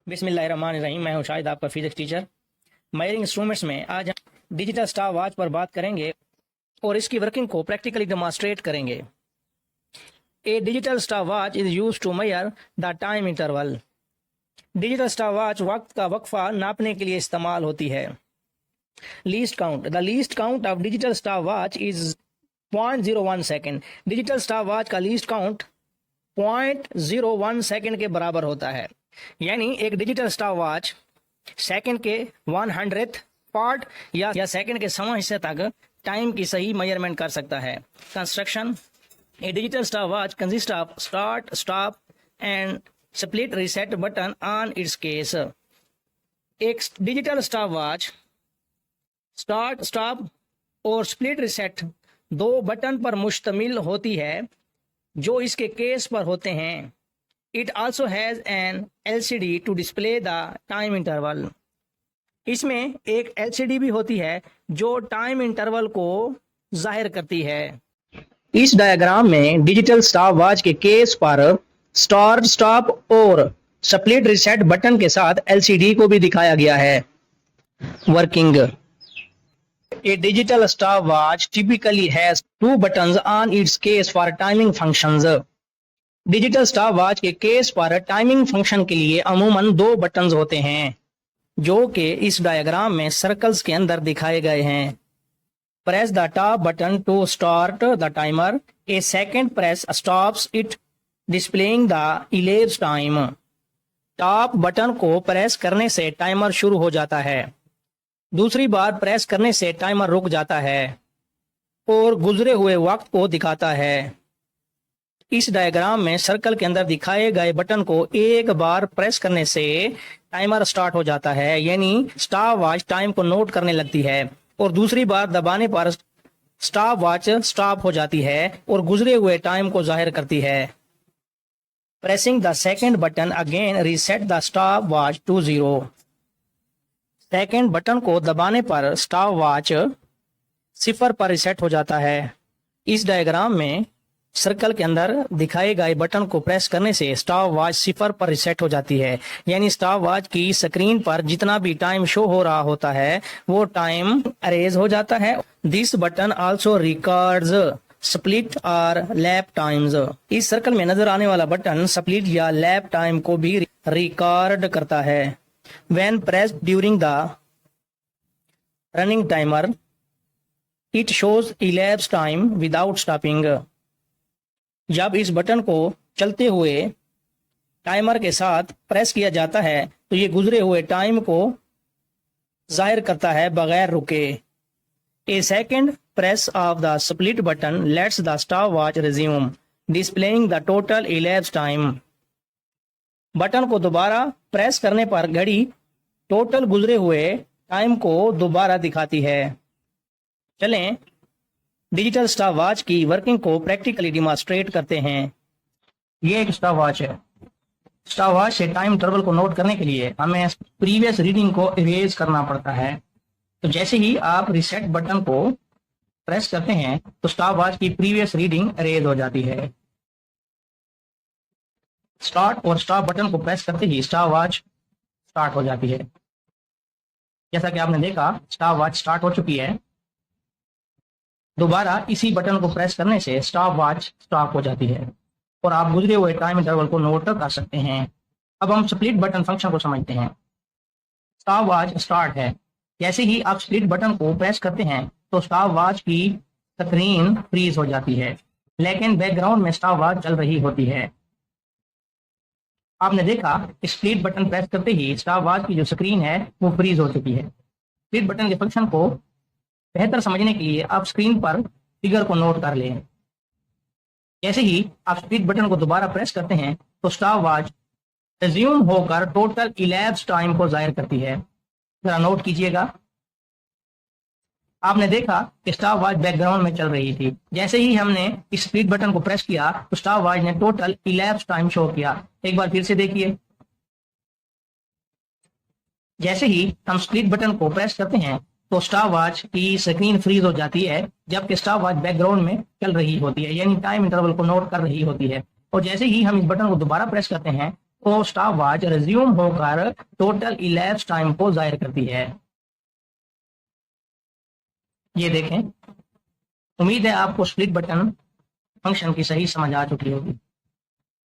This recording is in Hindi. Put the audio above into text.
बिस्मिल्लाहिर्रहमानिर्रहीम। मैं हूं शाहिद, आपका फिजिक्स टीचर। मेजरिंग इंस्ट्रूमेंट्स में आज हम डिजिटल स्टॉप वॉच पर बात करेंगे और इसकी वर्किंग को प्रैक्टिकली डेमोन्स्ट्रेट करेंगे। A digital stopwatch is use to measure the time interval. Digital stopwatch वक्त का वक्फा नापने के लिए इस्तेमाल होती है। Least count, the least count of digital stopwatch is 0.01 second. Digital stopwatch का लीस्ट काउंट 0.01 सेकेंड के बराबर होता है। यानी एक डिजिटल स्टॉप वॉच सेकंड के 100th पार्ट या सेकंड के 100वां हिस्से तक टाइम की सही मेजरमेंट कर सकता है। Construction, a digital stopwatch consist of start, stop and split reset button on its case. एक digital stopwatch start, stop और स्प्लिट रीसेट दो बटन पर मुश्तमिल होती है जो इसके केस पर होते हैं। It also has an LCD to display the time interval. इसमें एक LCD भी होती है जो टाइम इंटरवल को जाहिर करती है। इस डायग्राम में डिजिटल स्टॉप वॉच के केस पर स्टार्ट, स्टॉप और स्प्लिट रीसेट बटन के साथ LCD को भी दिखाया गया है। Working, A digital stopwatch typically has two buttons on its case for timing functions. Digital stop watch के केस पर टाइमिंग फंक्शन के लिए अमूमन दो बटन्स होते हैं जो कि इस डायग्राम में सर्कल्स के अंदर दिखाए गए हैं। Press the top button to start the timer, a second press stops it displaying the elapsed time. Top button को प्रेस करने से टाइमर शुरू हो जाता है, दूसरी बार प्रेस करने से टाइमर रुक जाता है और गुजरे हुए वक्त को दिखाता है। इस डायग्राम में सर्कल के अंदर दिखाए गए बटन को एक बार प्रेस करने से टाइमर स्टार्ट हो जाता है, यानी स्टॉप वॉच टाइम को नोट करने लगती है, और दूसरी बार दबाने पर स्टॉप वॉच स्टॉप हो जाती है और गुजरे हुए टाइम को जाहिर करती है। Pressing the second button again reset the stopwatch to 0। Second button को दबाने पर स्टॉप वॉच 0 पर रीसेट हो जाता है। इस डायग्राम में सर्कल के अंदर दिखाए गए बटन को प्रेस करने से स्टॉप वॉच 0 पर रीसेट हो जाती है, यानी स्टॉप वॉच की स्क्रीन पर जितना भी टाइम शो हो रहा होता है वो टाइम अरेज हो जाता है। This button also records split और लैप टाइम्स। इस सर्कल में नजर आने वाला बटन स्प्लिट या लैप टाइम को भी रिकॉर्ड करता है। When pressed during the running timer it shows elapsed time without stopping. जब इस बटन को चलते हुए टाइमर के साथ प्रेस किया जाता है तो ये गुजरे हुए टाइम को जाहिर करता है बगैर रुके। A second press of the split button lets the stopwatch resume displaying the total elapsed time. Button को दोबारा प्रेस करने पर घड़ी टोटल गुजरे हुए टाइम को दोबारा दिखाती है। चलें डिजिटल स्टॉप वॉच की वर्किंग को प्रैक्टिकली डिमॉन्स्ट्रेट करते हैं। ये एक स्टॉप वॉच है। स्टॉप वॉच से टाइम इंटरवल को नोट करने के लिए हमें प्रीवियस रीडिंग को इरेज करना पड़ता है। तो जैसे ही आप रीसेट बटन को प्रेस करते हैं तो स्टॉप वॉच की प्रीवियस रीडिंग इरेज हो जाती है। स्टार्ट और स्टॉप बटन को प्रेस करते ही स्टॉप वॉच स्टार्ट हो जाती है। जैसा कि आपने देखा स्टॉप वॉच स्टार्ट हो चुकी है। दोबारा इसी बटन को प्रेस करने से स्टॉप वॉच स्टॉप हो जाती है और आप गुजरे हुए टाइम इंटरवल को नोट कर सकते हैं। अब हम स्प्लिट बटन फंक्शन को समझते हैं। स्टॉप वॉच स्टार्ट है। जैसे ही आप स्प्लिट बटन को प्रेस करते हैं तो स्टॉप वॉच की स्क्रीन फ्रीज हो जाती है, लेकिन बैकग्राउंड में स्टॉप वॉच चल रही होती है। आपने देखा स्प्लिट बटन प्रेस करते ही स्टॉप वॉच की जो स्क्रीन है वो फ्रीज हो चुकी है। स्प्लिट बटन के फंक्शन को बेहतर समझने के लिए आप स्क्रीन पर फिगर को नोट कर लें। जैसे ही आप स्प्लिट बटन को दोबारा प्रेस करते हैं तो स्टॉप वॉच रिज्यूम होकर टोटल elapsed टाइम को जाहिर करती है। जरा नोट कीजिएगा। आपने देखा कि स्टॉप वॉच बैकग्राउंड में चल रही थी। जैसे ही हमने इस स्प्लिट बटन को प्रेस किया तो स्टॉप वॉच ने टोटल elapsed टाइम शो किया। एक बार फिर से देखिए। जैसे ही हम स्प्लिट बटन को प्रेस करते हैं तो स्टॉप वॉच की स्क्रीन फ्रीज हो जाती है, जबकि स्टॉप वॉच बैकग्राउंड में चल रही होती है, यानी टाइम इंटरवल को नोट कर रही होती है। और जैसे ही हम इस बटन को दोबारा प्रेस करते हैं वो स्टॉप वॉच रिज्यूम होकर टोटल इलैप्स टाइम को जाहिर करती है। ये देखें, उम्मीद है आपको स्प्लिट बटन फंक्शन की सही समझ आ चुकी होगी।